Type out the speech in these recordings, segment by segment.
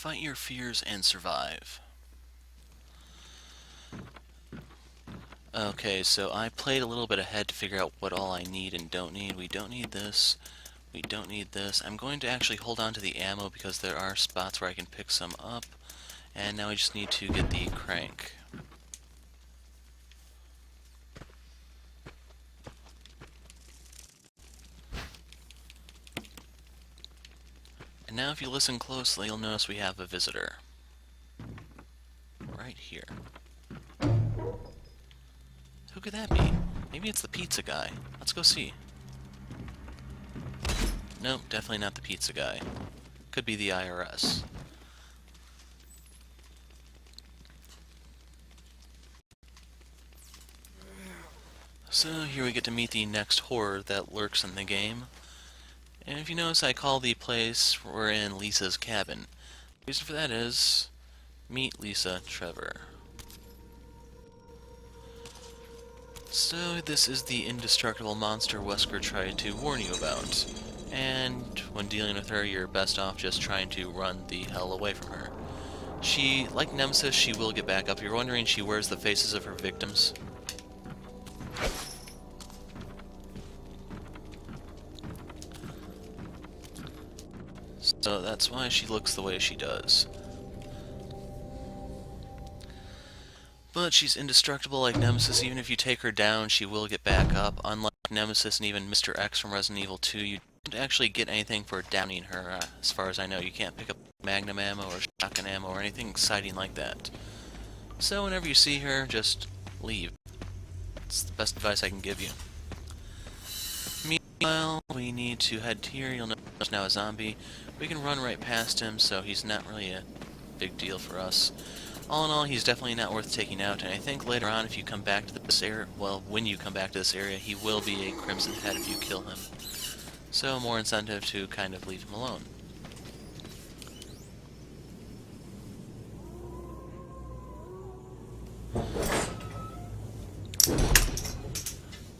Fight your fears and survive. Okay, so I played a little bit ahead to figure out what all I need and don't need. We don't need this. We don't need this. I'm going to actually hold on to the ammo because there are spots where I can pick some up. And now we just need to get the crank. And now if you listen closely, you'll notice we have a visitor. Right here. Who could that be? Maybe it's the pizza guy. Let's go see. Nope, definitely not the pizza guy. Could be the IRS. So here we get to meet the next horror that lurks in the game. And if you notice, I call the place we're in Lisa's cabin. The reason for that is, meet Lisa Trevor. So this is the indestructible monster Wesker tried to warn you about. And when dealing with her, you're best off just trying to run the hell away from her. She, like Nemesis, she will get back up. If you're wondering, she wears the faces of her victims. So that's why she looks the way she does. But she's indestructible like Nemesis. Even if you take her down, she will get back up. Unlike Nemesis and even Mr. X from Resident Evil 2, you don't actually get anything for downing her, as far as I know. You can't pick up Magnum ammo or shotgun ammo or anything exciting like that. So whenever you see her, just leave. It's the best advice I can give you. Meanwhile, we need to head here. You'll notice there's now a zombie. We can run right past him, so he's not really a big deal for us. All in all, he's definitely not worth taking out, and I think later on, if you come back to this area, well, when you come back to this area, he will be a Crimson Head if you kill him. So, more incentive to kind of leave him alone.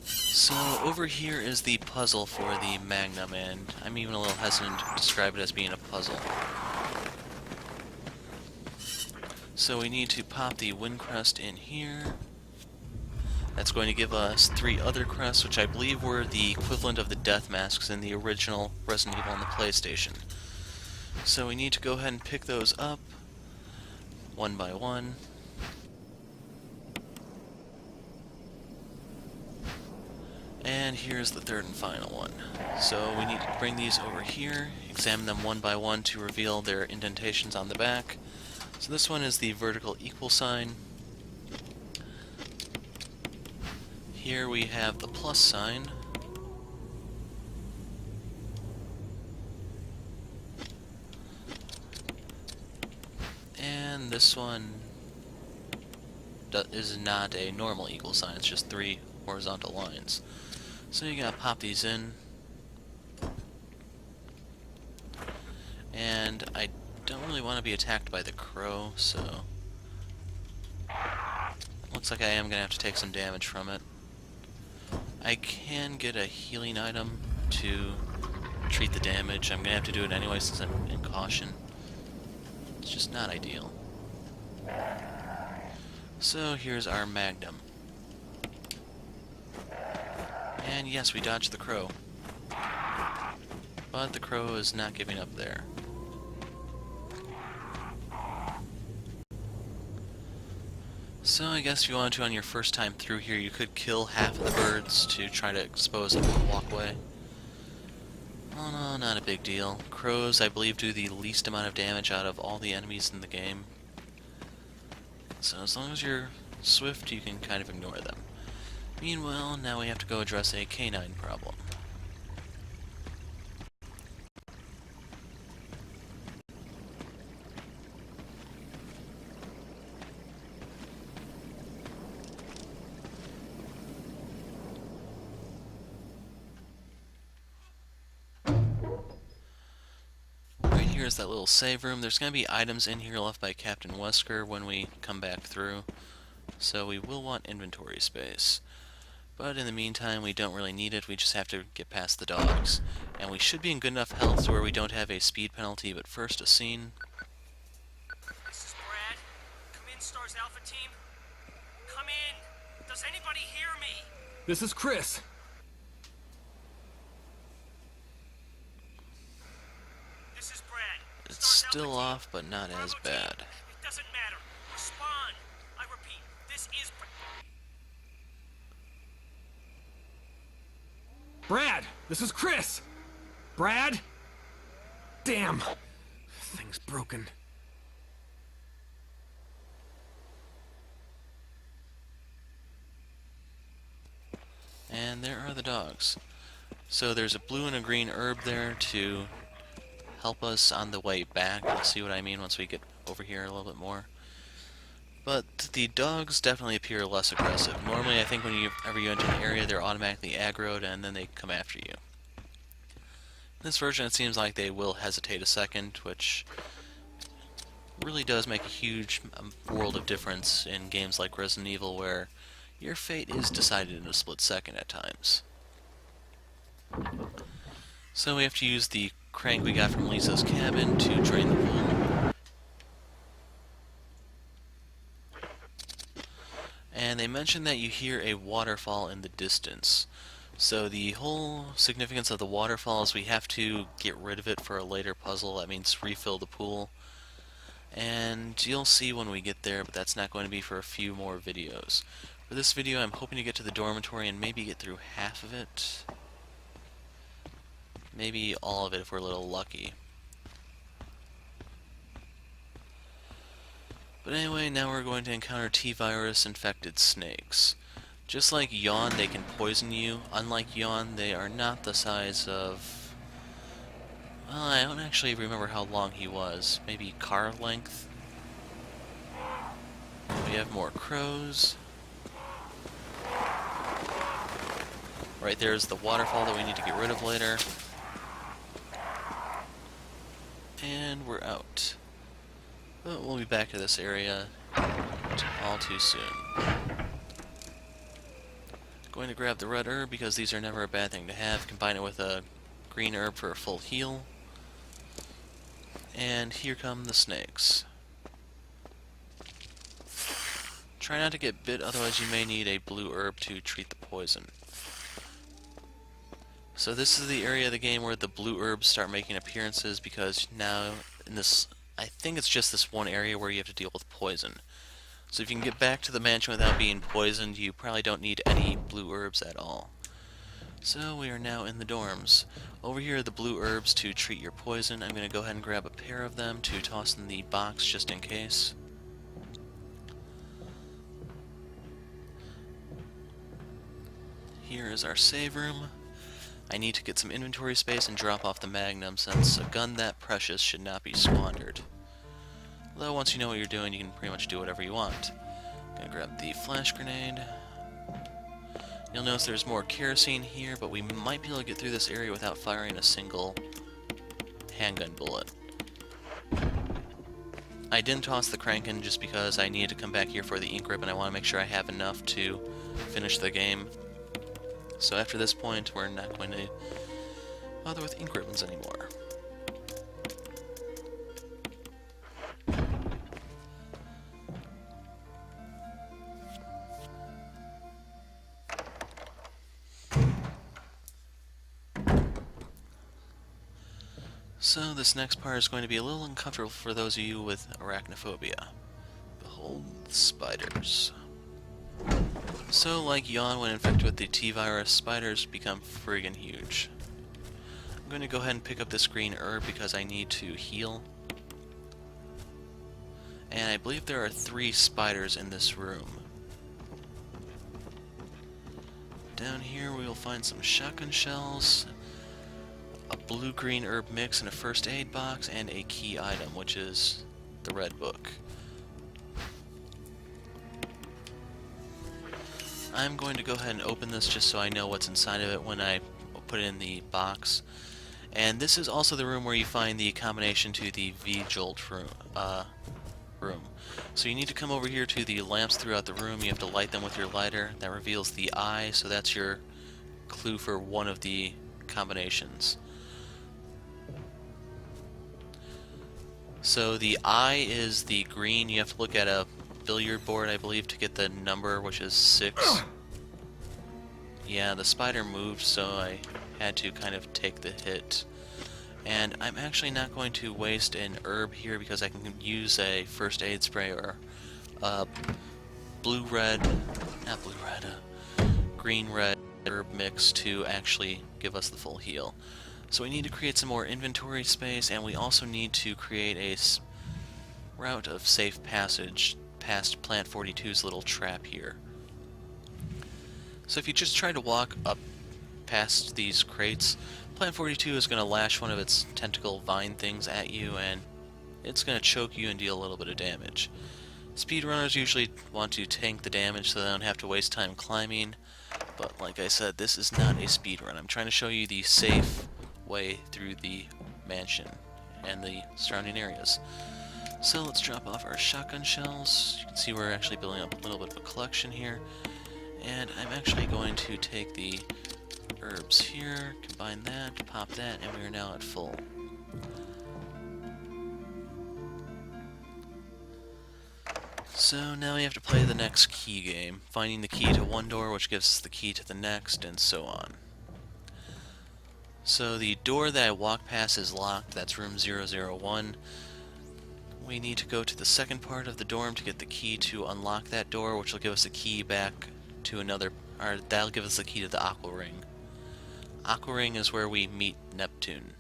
So, over here is the puzzle for the Magnum, and I'm even a little hesitant to describe it as being a puzzle. So we need to pop the wind crest in here. That's going to give us 3 other crests, which I believe were the equivalent of the death masks in the original Resident Evil on the PlayStation. So we need to go ahead and pick those up, one by one. And here's the third and final one. So we need to bring these over here, examine them one by one to reveal their indentations on the back. So this one is the vertical equal sign. Here we have the plus sign. And this one is not a normal equal sign, it's just 3 horizontal lines. So you gotta pop these in. And I don't really want to be attacked by the crow, so looks like I am going to have to take some damage from it. I can get a healing item to treat the damage. I'm going to have to do it anyway since I'm in caution. It's just not ideal. So here's our Magnum. And yes, we dodged the crow. But the crow is not giving up there. So I guess if you wanted to on your first time through here, you could kill half of the birds to try to expose them to the walkway. Oh no, not a big deal. Crows, I believe, do the least amount of damage out of all the enemies in the game. So as long as you're swift, you can kind of ignore them. Meanwhile, now we have to go address a canine problem. Here's that little save room. There's going to be items in here left by Captain Wesker when we come back through, so we will want inventory space. But in the meantime, we don't really need it. We just have to get past the dogs. And we should be in good enough health where we don't have a speed penalty, but first a scene. team? Come in. Does anybody hear me? This is Chris. This is Brad. It's Start still Alpha team. off, but not as Bravo bad. team. It doesn't matter. Respond. I repeat, this is Brad, this is Chris. Brad? Damn. Thing's broken. And there are the dogs. So there's a blue and a green herb there to help us on the way back. You'll see what I mean once we get over here a little bit more. But the dogs definitely appear less aggressive. Normally I think whenever you enter an area they're automatically aggroed and then they come after you. In this version it seems like they will hesitate a second, which really does make a huge world of difference in games like Resident Evil where your fate is decided in a split second at times. So we have to use the crank we got from Lisa's cabin to drain the pool. And they mentioned that you hear a waterfall in the distance. So the whole significance of the waterfall is we have to get rid of it for a later puzzle. That means refill the pool. And you'll see when we get there, but that's not going to be for a few more videos. For this video, I'm hoping to get to the dormitory and maybe get through half of it. Maybe all of it if we're a little lucky. But anyway, now we're going to encounter T-virus infected snakes. Just like Yawn, they can poison you. Unlike Yawn, they are not the size of... Well, I don't actually remember how long he was. Maybe car length? We have more crows. Right there's the waterfall that we need to get rid of later. And we're out. But we'll be back to this area all too soon. Going to grab the red herb because these are never a bad thing to have. Combine it with a green herb for a full heal. And here come the snakes. Try not to get bit, otherwise you may need a blue herb to treat the poison. So this is the area of the game where the blue herbs start making appearances, because now in this, I think it's just this one area where you have to deal with poison. So if you can get back to the mansion without being poisoned, you probably don't need any blue herbs at all. So we are now in the dorms. Over here are the blue herbs to treat your poison. I'm going to go ahead and grab a pair of them to toss in the box just in case. Here is our save room. I need to get some inventory space and drop off the Magnum, since a gun that precious should not be squandered. Though once you know what you're doing, you can pretty much do whatever you want. Gonna grab the flash grenade. You'll notice there's more kerosene here, but we might be able to get through this area without firing a single handgun bullet. I didn't toss the crank in just because I needed to come back here for the ink rip, and I want to make sure I have enough to finish the game. So after this point, we're not going to bother with ink ribbons anymore. So this next part is going to be a little uncomfortable for those of you with arachnophobia. Behold the spiders. So, like Yawn when infected with the T-virus, spiders become friggin' huge. I'm going to go ahead and pick up this green herb because I need to heal. And I believe there are 3 spiders in this room. Down here we will find some shotgun shells, a blue-green herb mix in a first aid box, and a key item, which is the red book. I'm going to go ahead and open this just so I know what's inside of it when I put it in the box. And this is also the room where you find the combination to the V-jolt room. So you need to come over here to the lamps throughout the room. You have to light them with your lighter. That reveals the eye, so that's your clue for one of the combinations. So the eye is the green. You have to look at a billiard board, I believe, to get the number, which is 6. Yeah, the spider moved, so I had to kind of take the hit. And I'm actually not going to waste an herb here because I can use a first aid spray or green-red herb mix to actually give us the full heal. So we need to create some more inventory space, and we also need to create a route of safe passage past Plant 42's little trap here. So if you just try to walk up past these crates, Plant 42 is going to lash one of its tentacle vine things at you, and it's going to choke you and deal a little bit of damage. Speedrunners usually want to tank the damage so they don't have to waste time climbing, but like I said, this is not a speedrun. I'm trying to show you the safe way through the mansion and the surrounding areas. So let's drop off our shotgun shells. You can see we're actually building up a little bit of a collection here. And I'm actually going to take the herbs here, combine that, pop that, and we are now at full. So now we have to play the next key game, finding the key to one door, which gives us the key to the next, and so on. So the door that I walk past is locked, that's room 001. We need to go to the second part of the dorm to get the key to unlock that door, which will give us a key back to another, or that'll give us the key to the Aqua Ring. Aqua Ring is where we meet Neptune.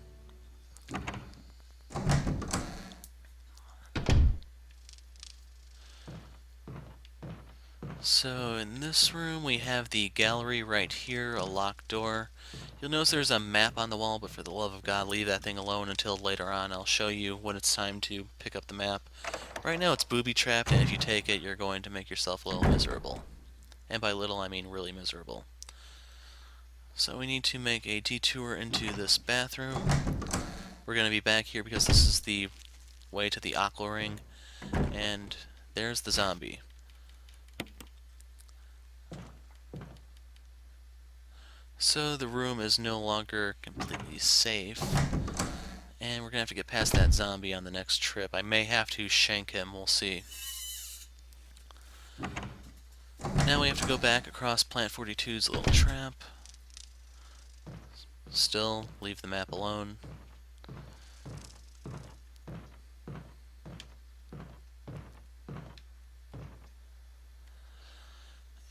So in this room we have the gallery right here, a locked door. You'll notice there's a map on the wall, but for the love of God, leave that thing alone until later on. I'll show you when it's time to pick up the map. Right now it's booby-trapped, and if you take it, you're going to make yourself a little miserable. And by little, I mean really miserable. So we need to make a detour into this bathroom. We're going to be back here because this is the way to the Aqua Ring. And there's the zombie. So the room is no longer completely safe. And we're going to have to get past that zombie on the next trip. I may have to shank him, we'll see. Now we have to go back across Plant 42's little trap. Still, leave the map alone.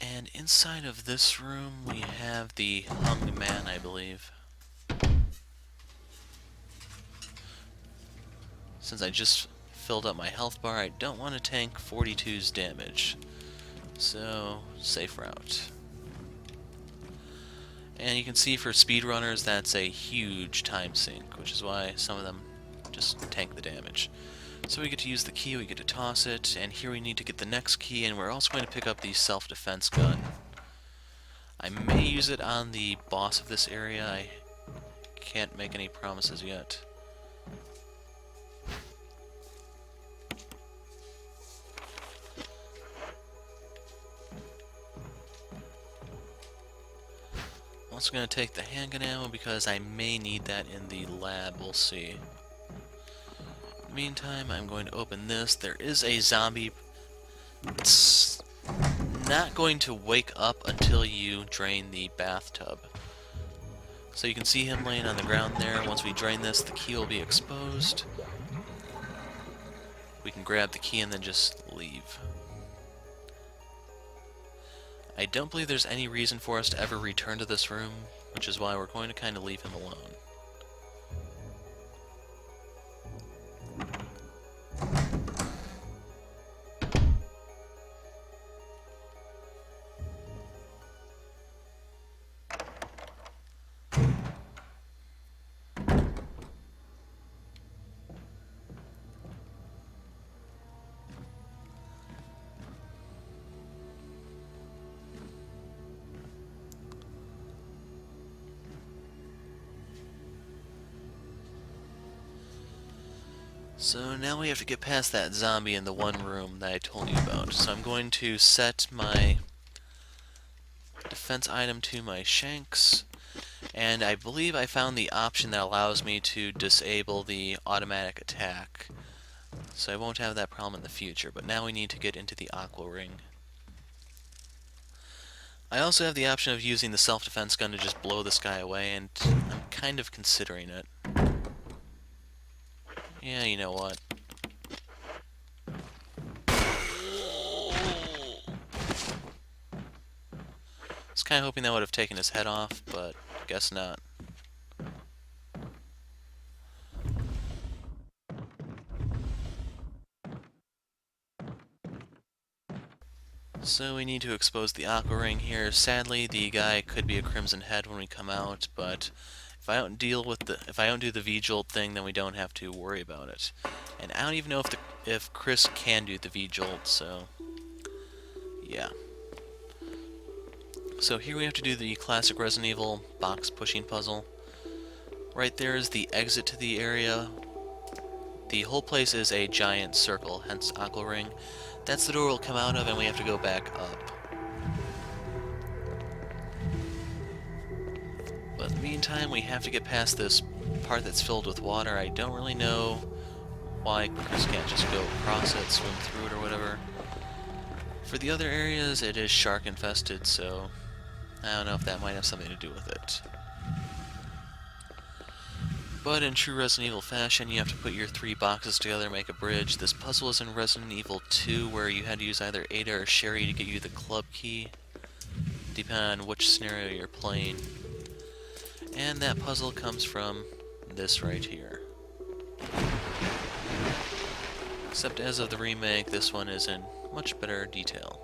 And inside of this room we have the hung man, I believe. Since I just filled up my health bar, I don't want to tank 42's damage. So, safe route. And you can see for speedrunners that's a huge time sink, which is why some of them just tank the damage. So we get to use the key, we get to toss it, and here we need to get the next key, and we're also going to pick up the self-defense gun. I may use it on the boss of this area, I can't make any promises yet. I'm also going to take the handgun ammo because I may need that in the lab, we'll see. In the meantime, I'm going to open this. There is a zombie. It's not going to wake up until you drain the bathtub. So you can see him laying on the ground there. Once we drain this, the key will be exposed. We can grab the key and then just leave. I don't believe there's any reason for us to ever return to this room, which is why we're going to kind of leave him alone. So now we have to get past that zombie in the one room that I told you about. So I'm going to set my defense item to my shanks, and I believe I found the option that allows me to disable the automatic attack. So I won't have that problem in the future, but now we need to get into the aqua ring. I also have the option of using the self-defense gun to just blow this guy away, and I'm kind of considering it. Yeah, you know what? I was kind of hoping that would have taken his head off, but guess not. So we need to expose the aqua ring here. Sadly, the guy could be a crimson head when we come out, but if I don't do the V-jolt thing, then we don't have to worry about it. And I don't even know if Chris can do the V-jolt, so yeah. So here we have to do the classic Resident Evil box pushing puzzle. Right there is the exit to the area. The whole place is a giant circle, hence aqua ring. That's the door we'll come out of, and we have to go back up. But in the meantime, we have to get past this part that's filled with water. I don't really know why Chris can't just go across it, swim through it, or whatever. For the other areas, it is shark infested, so I don't know if that might have something to do with it. But in true Resident Evil fashion, you have to put your 3 boxes together and make a bridge. This puzzle is in Resident Evil 2, where you had to use either Ada or Sherry to get you the club key, depending on which scenario you're playing. And that puzzle comes from this right here. Except as of the remake, this one is in much better detail.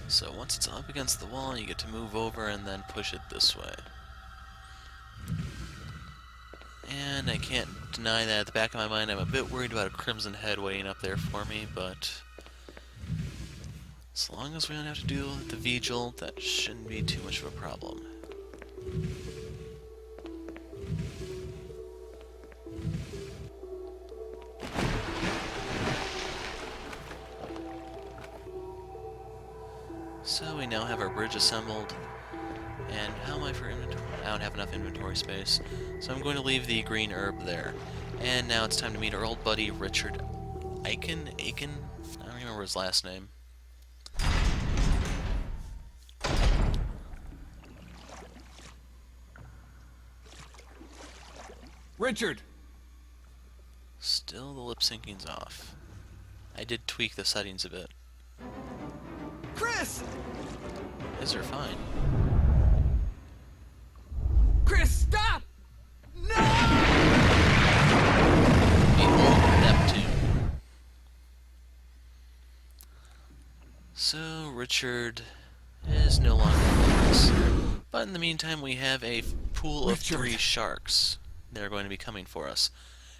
So once it's up against the wall, you get to move over and then push it this way. And I can't deny that at the back of my mind I'm a bit worried about a crimson head waiting up there for me, but as long as we don't have to deal with the V-jolt, that shouldn't be too much of a problem. So we now have our bridge assembled, and how am I for inventory? I don't have enough inventory space, so I'm going to leave the green herb there. And now it's time to meet our old buddy, Richard Aiken? I don't remember his last name. Richard! Still the lip syncing's off. I did tweak the settings a bit. Chris! His are fine. Chris, stop! No! Behold Neptune. So, Richard is no longer with us. But in the meantime, we have a pool of 3 sharks. They're going to be coming for us.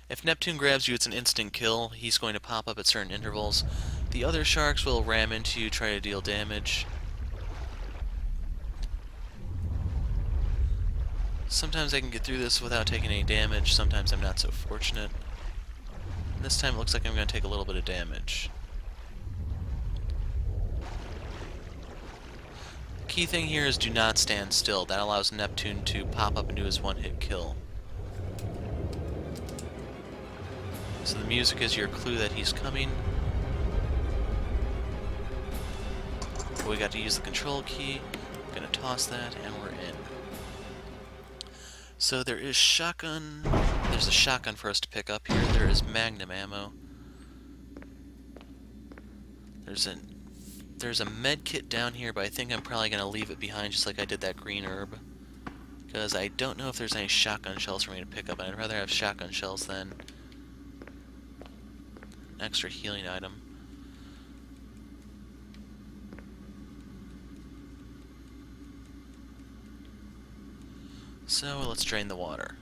If Neptune grabs you, it's an instant kill. He's going to pop up at certain intervals. The other sharks will ram into you, try to deal damage. Sometimes I can get through this without taking any damage, sometimes I'm not so fortunate. This time it looks like I'm going to take a little bit of damage. The key thing here is do not stand still. That allows Neptune to pop up and do his one-hit kill. So the music is your clue that he's coming. We got to use the control key. I'm going to toss that, and we're in. So there is shotgun. There's a shotgun for us to pick up here. There is Magnum ammo. There's a med kit down here, but I think I'm probably going to leave it behind just like I did that green herb. Because I don't know if there's any shotgun shells for me to pick up, and I'd rather have shotgun shells than an extra healing item. So let's drain the water.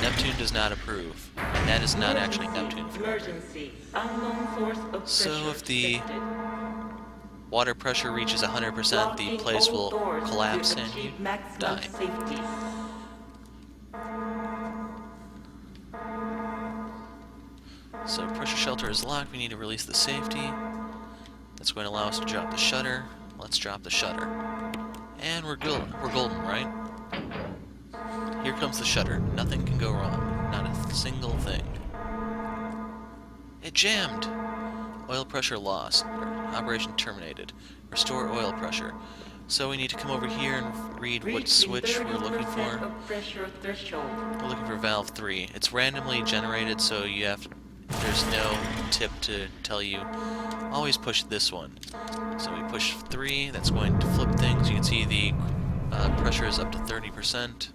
Neptune does not approve, and that is not actually Neptune. Emergency. Unknown source of So pressure if the detected. water pressure reaches 100%, the place will collapse and you die. Safety. So pressure shelter is locked, we need to release the safety. That's going to allow us to drop the shutter. Let's drop the shutter. And we're golden, right? Here comes the shutter. Nothing can go wrong. Not a single thing. It jammed! Oil pressure lost. Operation terminated. Restore oil pressure. So we need to come over here and read what switch we're looking for. We're looking for valve 3. It's randomly generated, so you have to, there's no tip to tell you always push this one. So we push 3, that's going to flip things. You can see the pressure is up to 30%.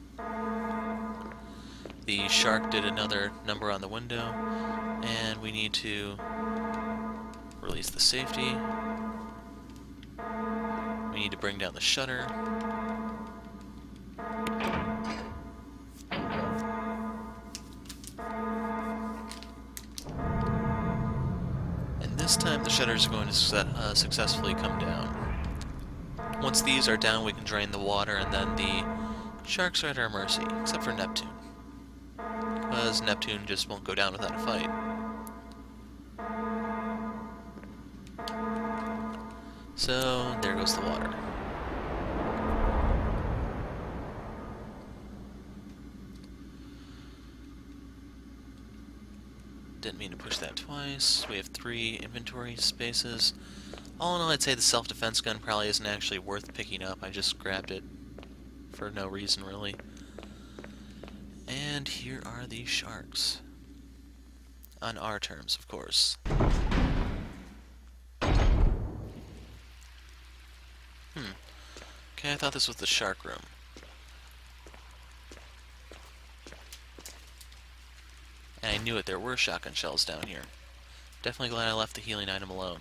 The shark did another number on the window, and we need to release the safety. We need to bring down the shutter. And this time the shutters are going to successfully come down. Once these are down, we can drain the water, and then the sharks are at our mercy, except for Neptune. Because Neptune just won't go down without a fight. So, there goes the water. Didn't mean to push that twice. We have 3 inventory spaces. All in all, I'd say the self-defense gun probably isn't actually worth picking up. I just grabbed it for no reason, really. And here are the sharks. On our terms, of course. Okay, I thought this was the shark room. And I knew it, there were shotgun shells down here. Definitely glad I left the healing item alone.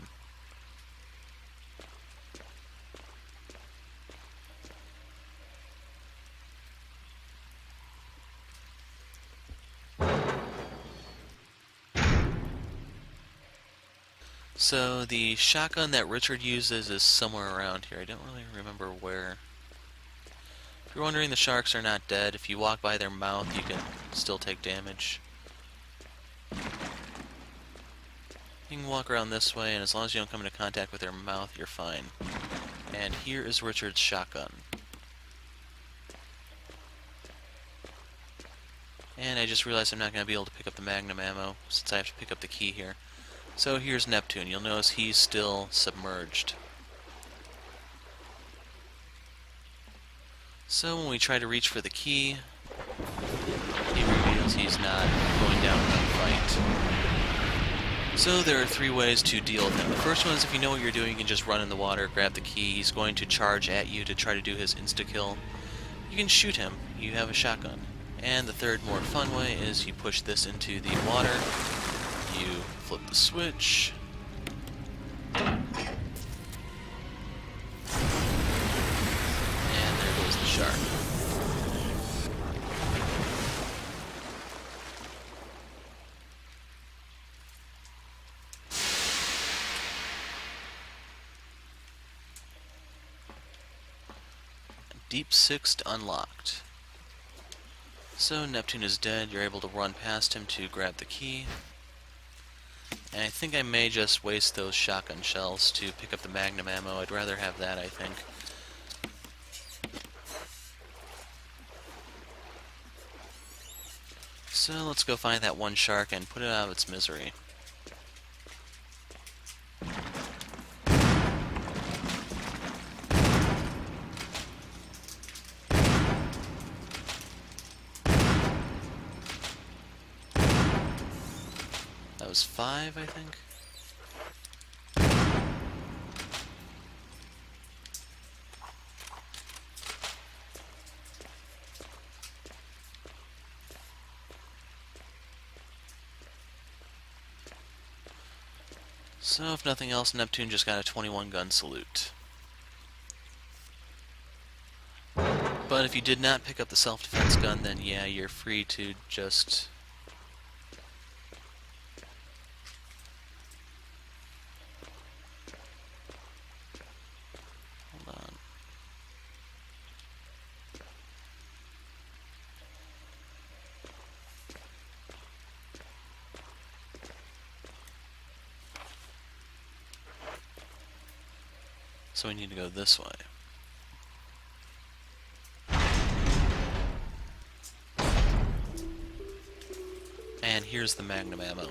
So the shotgun that Richard uses is somewhere around here. I don't really remember where. If you're wondering, the sharks are not dead. If you walk by their mouth, you can still take damage. You can walk around this way, and as long as you don't come into contact with their mouth, you're fine. And here is Richard's shotgun. And I just realized I'm not going to be able to pick up the Magnum ammo, since I have to pick up the key here. So here's Neptune. You'll notice he's still submerged. So when we try to reach for the key, he reveals he's not going down without a fight. So there are 3 ways to deal with him. The first one is if you know what you're doing, you can just run in the water, grab the key. He's going to charge at you to try to do his insta-kill. You can shoot him. You have a shotgun. And the third, more fun way is you push this into the water. You flip the switch. And there goes the shark. Deep Sixth unlocked. So Neptune is dead. You're able to run past him to grab the key. And I think I may just waste those shotgun shells to pick up the Magnum ammo. I'd rather have that, I think. So let's go find that one shark and put it out of its misery. That was 5, I think. So, if nothing else, Neptune just got a 21 gun salute. But if you did not pick up the self-defense gun, then yeah, you're free to just So we need to go this way. And here's the Magnum ammo.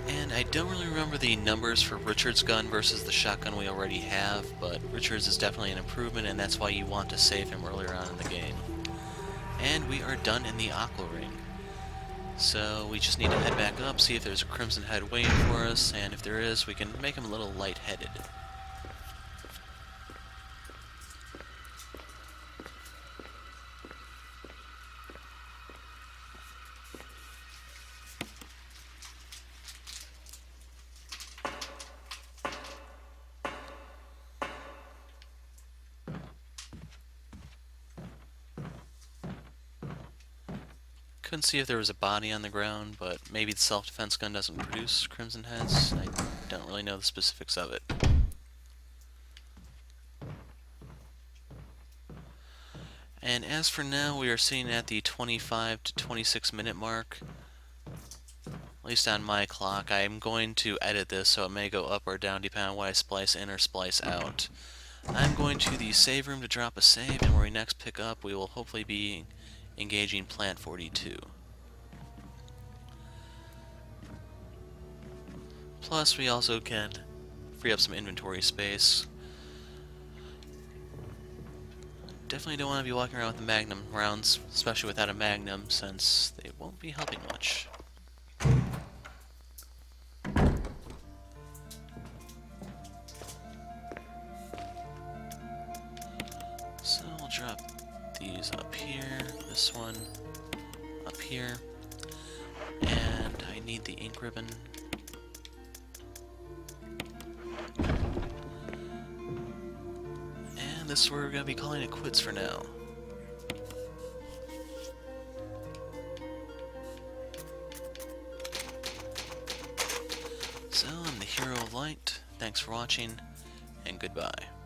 And I don't really remember the numbers for Richard's gun versus the shotgun we already have, but Richard's is definitely an improvement, and that's why you want to save him earlier on in the game. And we are done in the Aqua Ring. So we just need to head back up, see if there's a Crimson Head waiting for us, and if there is, we can make him a little lightheaded. Couldn't see if there was a body on the ground, but maybe the self-defense gun doesn't produce Crimson Heads. I don't really know the specifics of it. And as for now, we are sitting at the 25 to 26 minute mark. At least on my clock. I am going to edit this, so it may go up or down depending on what I splice in or splice out. I'm going to the save room to drop a save, and where we next pick up, we will hopefully be engaging Plant 42. Plus, we also can free up some inventory space. Definitely don't want to be walking around with the Magnum rounds, especially without a Magnum, since they won't be helping much. So we'll drop these up here, this one up here, and I need the ink ribbon. And this is where we're going to be calling it quits for now. So I'm the Hero of Light, thanks for watching, and goodbye.